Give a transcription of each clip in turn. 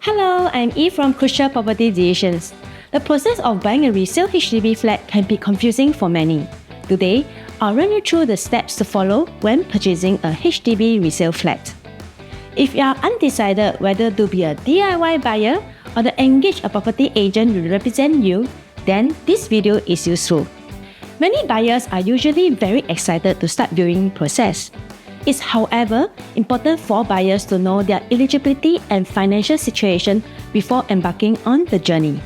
Hello, I'm Eve from Crucial Property Decisions. The process of buying a resale HDB flat can be confusing for many. Today, I'll run you through the steps to follow when purchasing a HDB resale flat. If you are undecided whether to be a DIY buyer or to engage a property agent to represent you, then this video is useful. Many buyers are usually very excited to start viewing process. It's, however, important for buyers to know their eligibility and financial situation before embarking on the journey.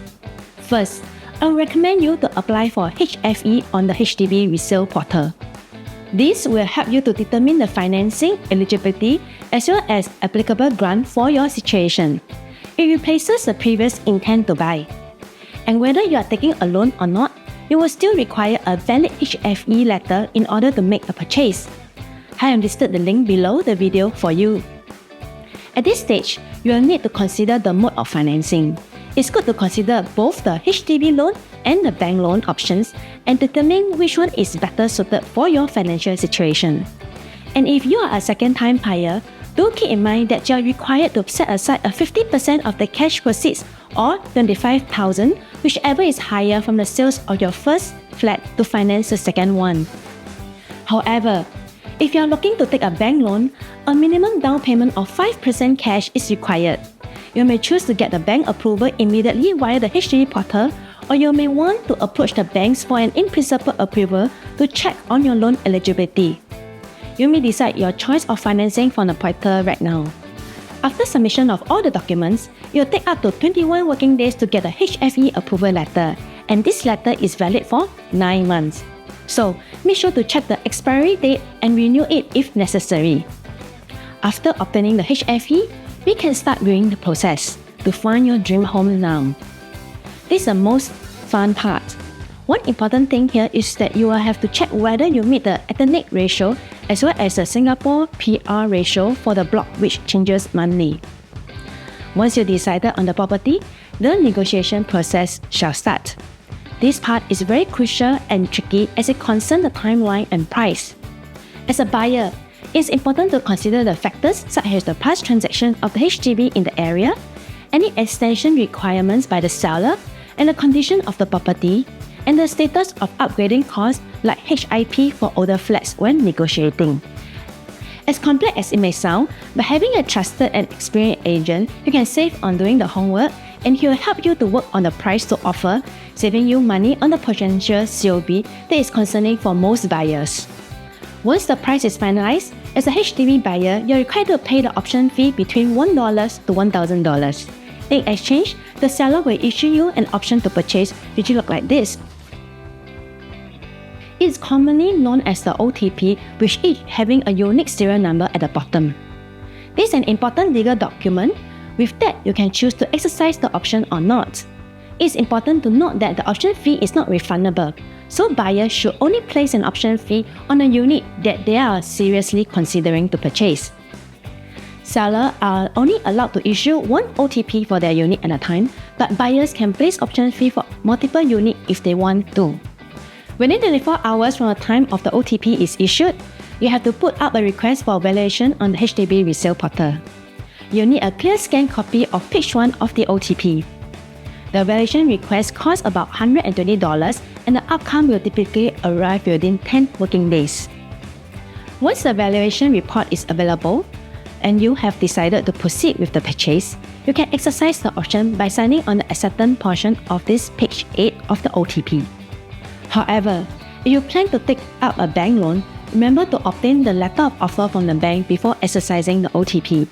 First, I would recommend you to apply for HFE on the HDB resale portal. This will help you to determine the financing eligibility as well as applicable grant for your situation. It replaces the previous intent to buy. And whether you are taking a loan or not, you will still require a valid HFE letter in order to make a purchase. I have listed the link below the video for you. At this stage, you will need to consider the mode of financing. It's good to consider both the HDB loan and the bank loan options and determine which one is better suited for your financial situation. And if you are a second-time buyer, do keep in mind that you are required to set aside a 50% of the cash proceeds or $25,000, whichever is higher from the sales of your first flat to finance the second one. However, if you are looking to take a bank loan, a minimum down payment of 5% cash is required. You may choose to get the bank approval immediately via the HDB portal, or you may want to approach the banks for an in-principle approval to check on your loan eligibility. You may decide your choice of financing from the portal right now. After submission of all the documents, it will take up to 21 working days to get a HFE approval letter, and this letter is valid for 9 months. So, make sure to check the expiry date and renew it if necessary. After obtaining the HFE, we can start viewing the process to find your dream home now. This is the most fun part. One important thing here is that you will have to check whether you meet the ethnic ratio as well as the Singapore PR ratio for the block, which changes monthly. Once you decided on the property, the negotiation process shall start. This part is very crucial and tricky as it concerns the timeline and price. As a buyer, it's important to consider the factors such as the past transaction of the HDB in the area, any extension requirements by the seller, and the condition of the property, and the status of upgrading costs like HIP for older flats when negotiating. As complex as it may sound, by having a trusted and experienced agent, you can save on doing the homework, and he will help you to work on the price to offer, saving you money on the potential COB that is concerning for most buyers. Once the price is finalized, as a HDB buyer, you're required to pay the option fee between $1 to $1,000. In exchange, the seller will issue you an option to purchase, which will look like this. It's commonly known as the OTP, with each having a unique serial number at the bottom. This is an important legal document. With that, you can choose to exercise the option or not. It's important to note that the option fee is not refundable, so buyers should only place an option fee on a unit that they are seriously considering to purchase. Sellers are only allowed to issue one OTP for their unit at a time, but buyers can place option fee for multiple units if they want to. Within 24 hours from the time of the OTP is issued, you have to put up a request for valuation on the HDB resale portal. You need a clear scanned copy of page 1 of the OTP. The valuation request costs about $120, and the outcome will typically arrive within 10 working days. Once the valuation report is available, and you have decided to proceed with the purchase, you can exercise the option by signing on the acceptance portion of this page 8 of the OTP. However, if you plan to take up a bank loan, remember to obtain the letter of offer from the bank before exercising the OTP.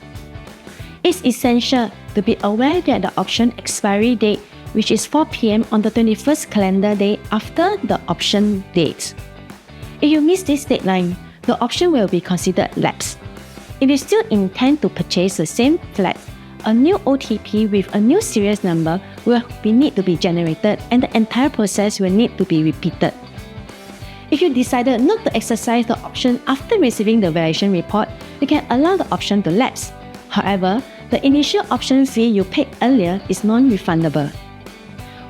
It's essential to be aware that the option expiry date, which is 4 p.m. on the 21st calendar day after the option date. If you miss this deadline, the option will be considered lapsed. If you still intend to purchase the same flat, a new OTP with a new serial number will need to be generated, and the entire process will need to be repeated. If you decided not to exercise the option after receiving the valuation report, you can allow the option to lapse. However, the initial option fee you paid earlier is non-refundable.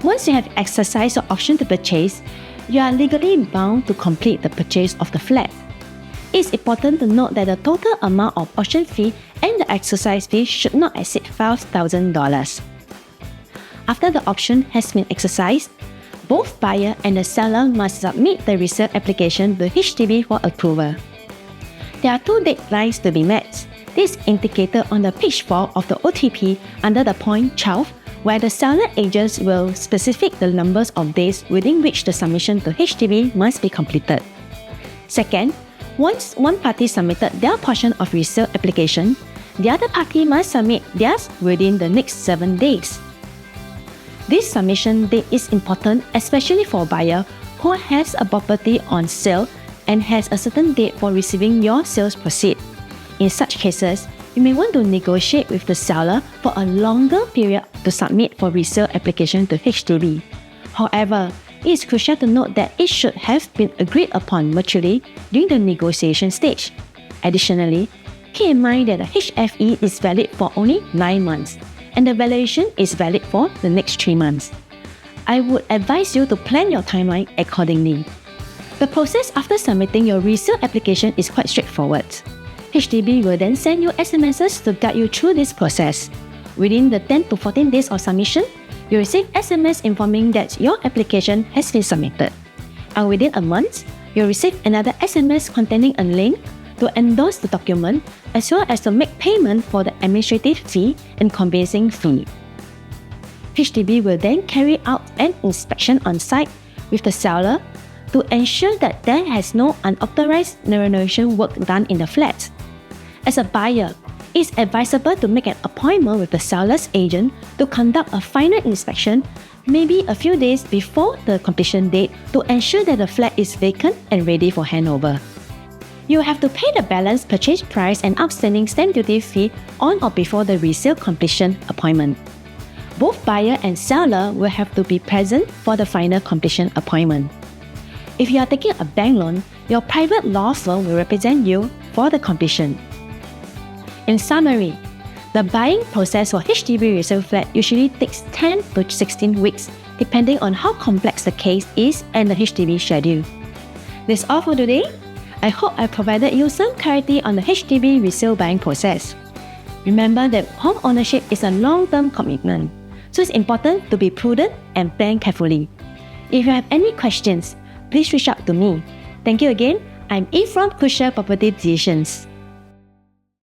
Once you have exercised the option to purchase, you are legally bound to complete the purchase of the flat. it's important to note that the total amount of option fee and the exercise fee should not exceed $5,000. After the option has been exercised, both buyer and the seller must submit the resale application to HDB for approval. There are 2 deadlines to be met. This is indicated on the page 4 of the OTP under the point 12, where the seller agents will specify the numbers of days within which the submission to HDB must be completed. Second, once one party submitted their portion of resale application, the other party must submit theirs within the next 7 days. This submission date is important, especially for a buyer who has a property on sale and has a certain date for receiving your sales proceed. In such cases, you may want to negotiate with the seller for a longer period to submit for resale application to HDB. However, it is crucial to note that it should have been agreed upon mutually during the negotiation stage. Additionally, keep in mind that the HFE is valid for only 9 months, and the valuation is valid for the next 3 months. I would advise you to plan your timeline accordingly. The process after submitting your resale application is quite straightforward. HDB will then send you SMSs to guide you through this process. Within the 10 to 14 days of submission, you receive SMS informing that your application has been submitted. And within a month, you'll receive another SMS containing a link to endorse the document as well as to make payment for the administrative fee and conveyancing fee. HDB will then carry out an inspection on site with the seller to ensure that there has no unauthorized renovation work done in the flat. As a buyer, it's advisable to make an appointment with the seller's agent to conduct a final inspection maybe a few days before the completion date to ensure that the flat is vacant and ready for handover. You have to pay the balance purchase price and outstanding stamp duty fee on or before the resale completion appointment. Both buyer and seller will have to be present for the final completion appointment. If you are taking a bank loan, your private law firm will represent you for the completion. In summary, the buying process for HDB resale flat usually takes 10 to 16 weeks, depending on how complex the case is and the HDB schedule. That's all for today. I hope I provided you some clarity on the HDB resale buying process. Remember that home ownership is a long-term commitment, so it's important to be prudent and plan carefully. If you have any questions, please reach out to me. Thank you again. I'm Eve from Crucial Property Decisions.